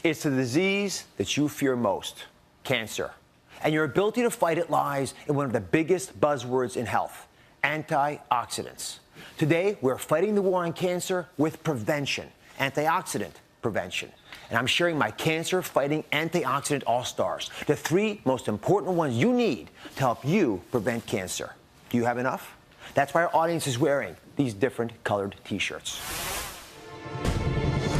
It's the disease that you fear most, cancer. And your ability to fight it lies in one of the biggest buzzwords in health, antioxidants. Today, we're fighting the war on cancer with prevention, antioxidant prevention. And I'm sharing my cancer-fighting antioxidant all-stars, the 3 most important ones you need to help you prevent cancer. Do you have enough? That's why our audience is wearing these different colored T-shirts.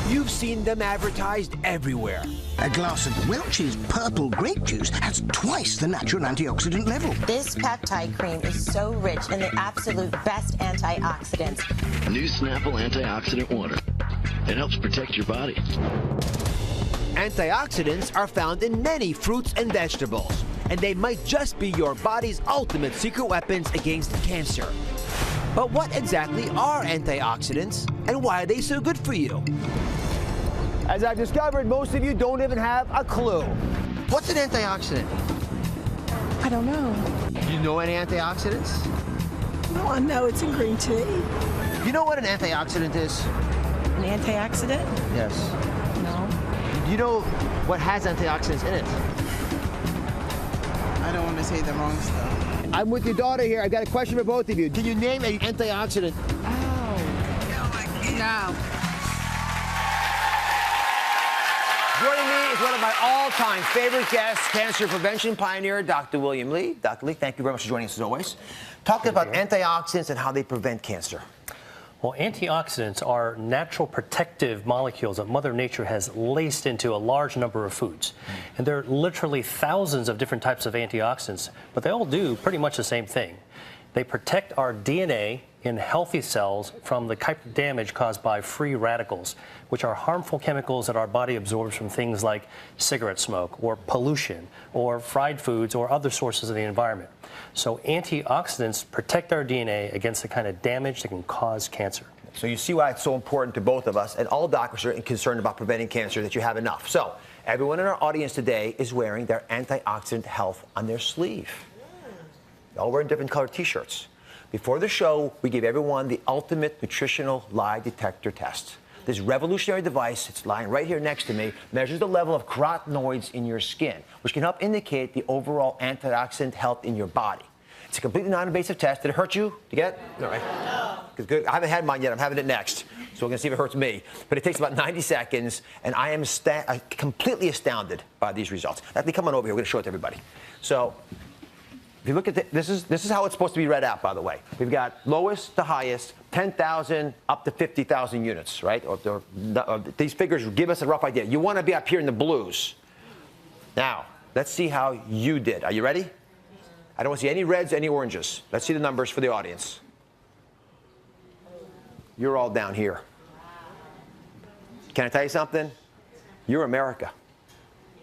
You've seen them advertised everywhere. A glass of Welch's purple grape juice has twice the natural antioxidant level. This peptide cream is so rich in the absolute best antioxidants. New Snapple Antioxidant Water. It helps protect your body. Antioxidants are found in many fruits and vegetables, and they might just be your body's ultimate secret weapons against cancer. But what exactly are antioxidants, and why are they so good for you? As I've discovered, most of you don't even have a clue. What's an antioxidant? I don't know. You know any antioxidants? No, I know it's in green tea. You know what an antioxidant is? An antioxidant? Yes. No. You know what has antioxidants in it? I don't want to say the wrong stuff. I'm with your daughter here. I've got a question for both of you. Can you name an antioxidant? Oh. No. Joining me is one of my all-time favorite guests, cancer prevention pioneer, Dr. William Lee. Dr. Lee, thank you very much for joining us as always. Talking about antioxidants and how they prevent cancer. Well, antioxidants are natural protective molecules that Mother Nature has laced into a large number of foods. And there are literally thousands of different types of antioxidants, but they all do pretty much the same thing. They protect our DNA in healthy cells from the type of damage caused by free radicals, which are harmful chemicals that our body absorbs from things like cigarette smoke or pollution or fried foods or other sources of the environment. So antioxidants protect our DNA against the kind of damage that can cause cancer. So you see why it's so important to both of us, and all doctors are concerned about preventing cancer, that you have enough. So everyone in our audience today is wearing their antioxidant health on their sleeve. They all wearing different colored T-shirts. Before the show, we gave everyone the ultimate nutritional lie detector test. This revolutionary device, it's lying right here next to me, measures the level of carotenoids in your skin, which can help indicate the overall antioxidant health in your body. It's a completely non-invasive test. Did it hurt you to get? All right. Good. I haven't had mine yet. I'm having it next. So we're going to see if it hurts me. But it takes about 90 seconds, and I am completely astounded by these results. Let me come on over here. We're going to show it to everybody. So if you look at this is how it's supposed to be read out, by the way. We've got lowest to highest, 10,000 up to 50,000 units, right? These figures give us a rough idea. You want to be up here in the blues. Now, let's see how you did. Are you ready? I don't want to see any reds, any oranges. Let's see the numbers for the audience. You're all down here. Can I tell you something? You're America.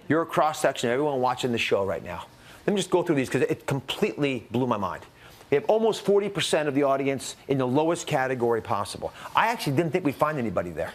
You're a cross-section of everyone watching the show right now. Let me just go through these because it completely blew my mind. We have almost 40% of the audience in the lowest category possible. I actually didn't think we'd find anybody there.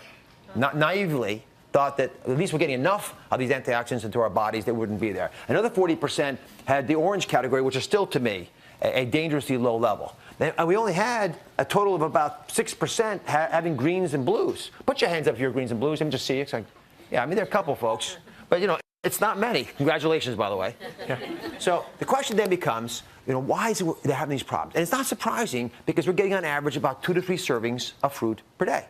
Not naively thought that at least we're getting enough of these antioxidants into our bodies that wouldn't be there. Another 40% had the orange category, which is still, to me, a dangerously low level. And we only had a total of about 6% having greens and blues. Put your hands up if you're greens and blues. Let me just see. It's like, yeah, I mean, there are a couple folks. But, you know, it's not many. Congratulations, by the way. Yeah. So the question then becomes, you know, why is it they're having these problems? And it's not surprising because we're getting on average about 2 to 3 servings of fruit per day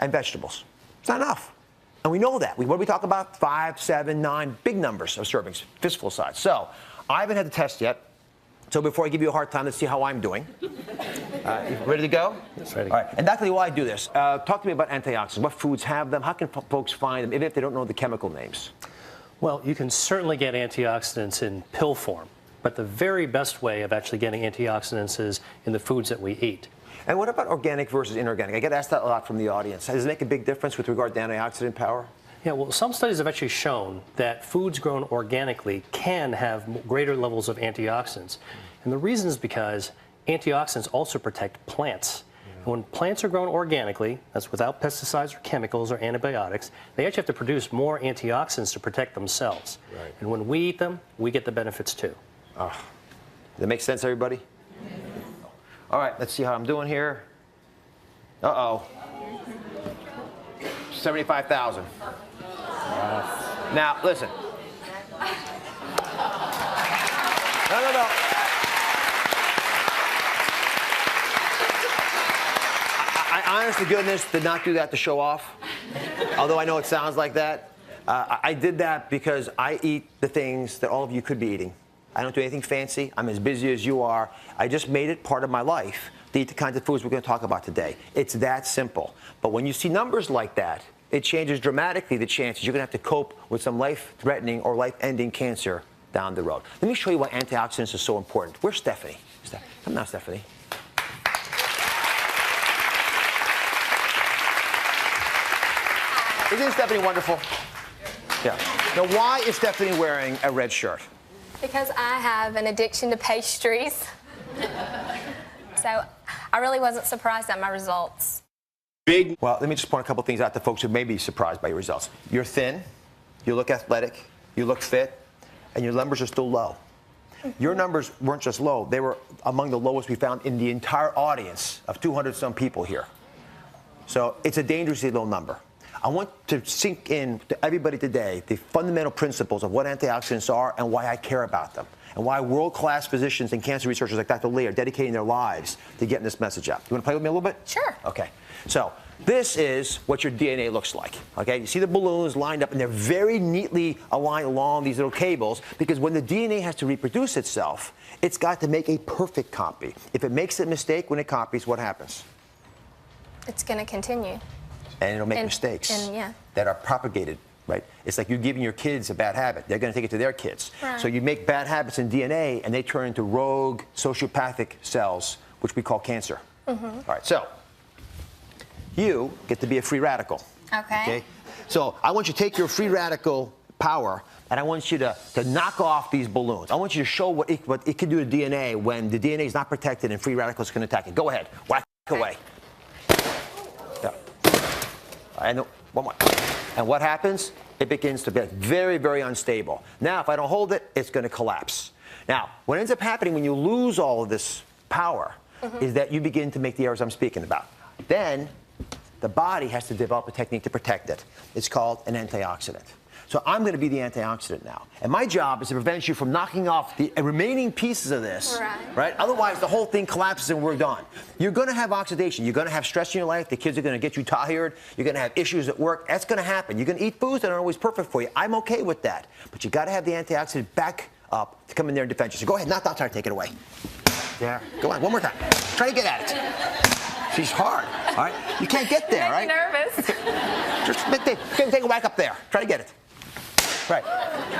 and vegetables. It's not enough. And we know that. What do we talk about? 5, 7, 9, big numbers of servings, fistful size. So I haven't had the test yet. So before I give you a hard time, let's see how I'm doing. Ready to go? Yes, ready. All right. And Dr. Lee, while I do this, talk to me about antioxidants. What foods have them? How can folks find them, even if they don't know the chemical names? Well, you can certainly get antioxidants in pill form, but the very best way of actually getting antioxidants is in the foods that we eat. And what about organic versus inorganic? I get asked that a lot from the audience. Does it make a big difference with regard to antioxidant power? Yeah, well, some studies have actually shown that foods grown organically can have greater levels of antioxidants. And the reason is because antioxidants also protect plants. And when plants are grown organically, that's without pesticides or chemicals or antibiotics, they actually have to produce more antioxidants to protect themselves. Right. And when we eat them, we get the benefits too. Does that make sense, everybody? All right, let's see how I'm doing here. Uh-oh. 75,000. Now, listen. No. I honest to goodness did not do that to show off, although I know it sounds like that. I did that because I eat the things that all of you could be eating. I don't do anything fancy. I'm as busy as you are. I just made it part of my life to eat the kinds of foods we're going to talk about today. It's that simple. But when you see numbers like that, it changes dramatically the chances you're going to have to cope with some life-threatening or life-ending cancer down the road. Let me show you why antioxidants are so important. Where's Stephanie? Come now, Stephanie. Isn't Stephanie wonderful? Yeah. Now, why is Stephanie wearing a red shirt? Because I have an addiction to pastries. So I really wasn't surprised at my results. Well, let me just point a couple things out to folks who may be surprised by your results. You're thin, you look athletic, you look fit, and your numbers are still low. Your numbers weren't just low, they were among the lowest we found in the entire audience of 200-some people here. So it's a dangerously low number. I want to sink in to everybody today the fundamental principles of what antioxidants are and why I care about them, and why world-class physicians and cancer researchers like Dr. Lee are dedicating their lives to getting this message out. You want to play with me a little bit? Sure. Okay. So this is what your DNA looks like. Okay. You see the balloons lined up, and they're very neatly aligned along these little cables, because when the DNA has to reproduce itself, it's got to make a perfect copy. If it makes a mistake when it copies, what happens? It's going to continue. And it'll make mistakes that are propagated, right? It's like you're giving your kids a bad habit. They're going to take it to their kids. Right. So you make bad habits in DNA, and they turn into rogue sociopathic cells, which we call cancer. All right, so you get to be a free radical. Okay? So I want you to take your free radical power, and I want you to knock off these balloons. I want you to show what it can do to DNA when the DNA is not protected and free radicals can attack it. Go ahead. Whack away. And one more. And what happens? It begins to be very, very unstable. Now, if I don't hold it, it's going to collapse. Now, what ends up happening when you lose all of this power is that you begin to make the errors I'm speaking about. Then, the body has to develop a technique to protect it. It's called an antioxidant. So I'm going to be the antioxidant now. And my job is to prevent you from knocking off the remaining pieces of this, right? Otherwise, the whole thing collapses and we're done. You're going to have oxidation. You're going to have stress in your life. The kids are going to get you tired. You're going to have issues at work. That's going to happen. You're going to eat foods that aren't always perfect for you. I'm okay with that. But you got to have the antioxidant back up to come in there and defend you. So go ahead, not try to take it away. There. Go on, one more time. Try to get at it. She's hard, all right? You can't get there, right? I'm nervous. Just take it back up there. Try to get it. Right.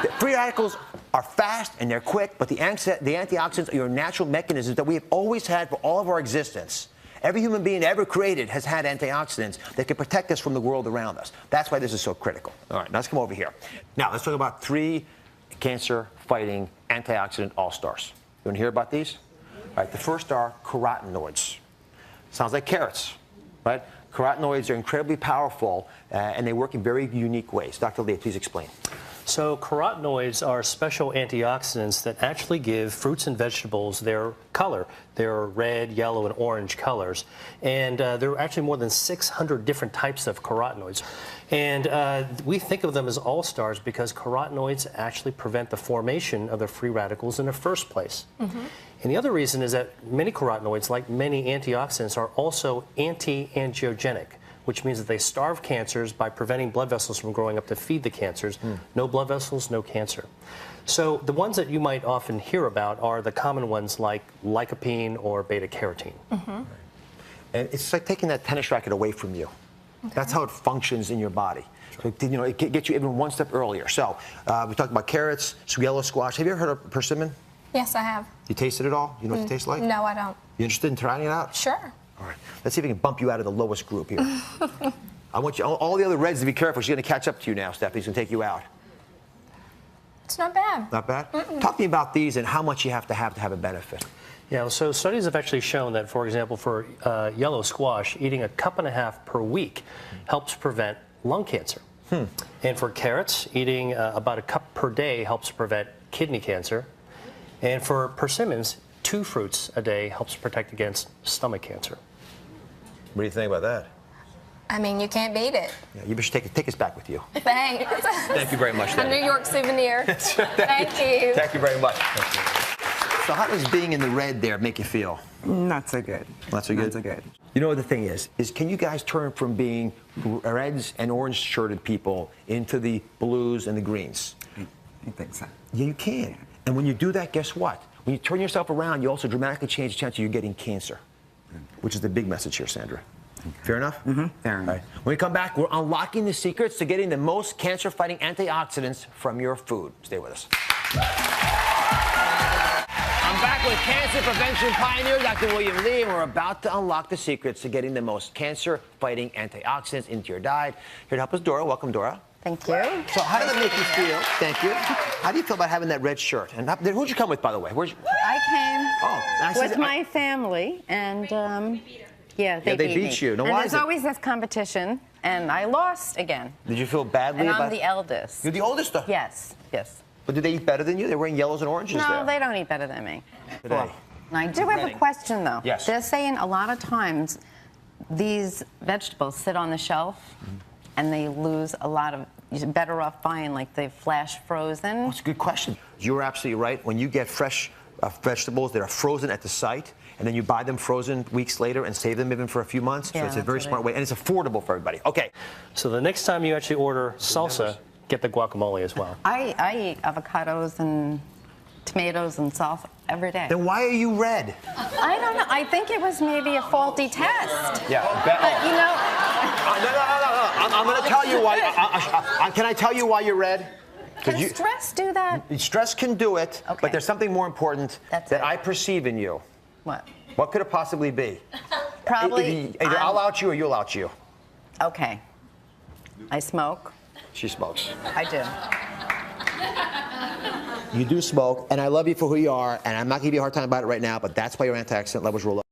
The free radicals are fast and they're quick, but the antioxidants are your natural mechanisms that we have always had for all of our existence. Every human being ever created has had antioxidants that can protect us from the world around us. That's why this is so critical. All right, now let's come over here. Now, let's talk about 3 cancer-fighting antioxidant all-stars. You want to hear about these? All right, the first are carotenoids. Sounds like carrots, right? Carotenoids are incredibly powerful, and they work in very unique ways. Dr. Lee, please explain. So carotenoids are special antioxidants that actually give fruits and vegetables their color. They're red, yellow, and orange colors. And there are actually more than 600 different types of carotenoids. And we think of them as all-stars because carotenoids actually prevent the formation of the free radicals in the first place. And the other reason is that many carotenoids, like many antioxidants, are also anti-angiogenic, which means that they starve cancers by preventing blood vessels from growing up to feed the cancers. No blood vessels, no cancer. So the ones that you might often hear about are the common ones like lycopene or beta-carotene. And it's like taking that tennis racket away from you. That's how it functions in your body. So, you know, it gets you even one step earlier. So we talked about carrots, yellow squash. Have you ever heard of persimmon? Yes, I have. You tasted it all? You know what it tastes like? No, I don't. You interested in trying it out? Sure. All right. Let's see if we can bump you out of the lowest group here. I want you, all the other reds to be careful. She's going to catch up to you now, Stephanie. She's going to take you out. It's not bad. Not bad? Talk to me about these and how much you have to have a benefit. Yeah, so studies have actually shown that, for example, for yellow squash, eating a cup and a half per week helps prevent lung cancer. And for carrots, eating about a cup per day helps prevent kidney cancer. And for persimmons, 2 fruits a day helps protect against stomach cancer. What do you think about that? I mean, you can't beat it. Yeah, you should take us back with you. Thanks. Thank you very much, A Debbie. New York souvenir. Thank you. Thank you very much. So how does being in the red there make you feel? Not so good. Not so good? Not so good. You know what the thing is can you guys turn from being reds and orange shirted people into the blues and the greens? I think so. Yeah, you can. And when you do that, guess what? When you turn yourself around, you also dramatically change the chance of you getting cancer, which is the big message here, Sandra. Fair enough? Mm-hmm. Fair enough. All right. When we come back, we're unlocking the secrets to getting the most cancer-fighting antioxidants from your food. Stay with us. I'm back with cancer prevention pioneer, Dr. William Lee, and we're about to unlock the secrets to getting the most cancer-fighting antioxidants into your diet. Here to help us, Dora. Welcome, Dora. Thank you. So how did that make you feel? Thank you. How do you feel about having that red shirt? And who'd you come with, by the way? I came Oh, with my family, and yeah, they they beat beat me. you. Now, and why there's is it? always this competition, and I lost again. Did you feel badly And about I'm the eldest. You're the oldest, though? Yes, yes. But do they eat better than you? They're wearing yellows and oranges No, there. they don't eat better than me. Today. And I do have a question, though. Yes. They're saying a lot of times these vegetables sit on the shelf, and they lose a lot of. You're better off buying like the flash frozen. That's a good question. You're absolutely right. When you get fresh vegetables that are frozen at the site, and then you buy them frozen weeks later and save them even for a few months, so Yeah, it's a that's very what smart way, and it's affordable for everybody. Okay. So the next time you actually order salsa, get the guacamole as well. I eat avocados and tomatoes and salsa every day. Then why are you red? I don't know. I think it was maybe a faulty test. Yeah. But, you know, No. I'm going to tell you why. Can I tell you why you're red? can stress do that? Stress can do it, Okay. but there's something more important That's that it. I perceive in you. What? What could it possibly be? Probably. Either I'll out you or you'll out you. Okay. I smoke. She smokes. I do. You do smoke, and I love you for who you are, and I'm not giving you a hard time about it right now, but that's why your antioxidant levels roll up.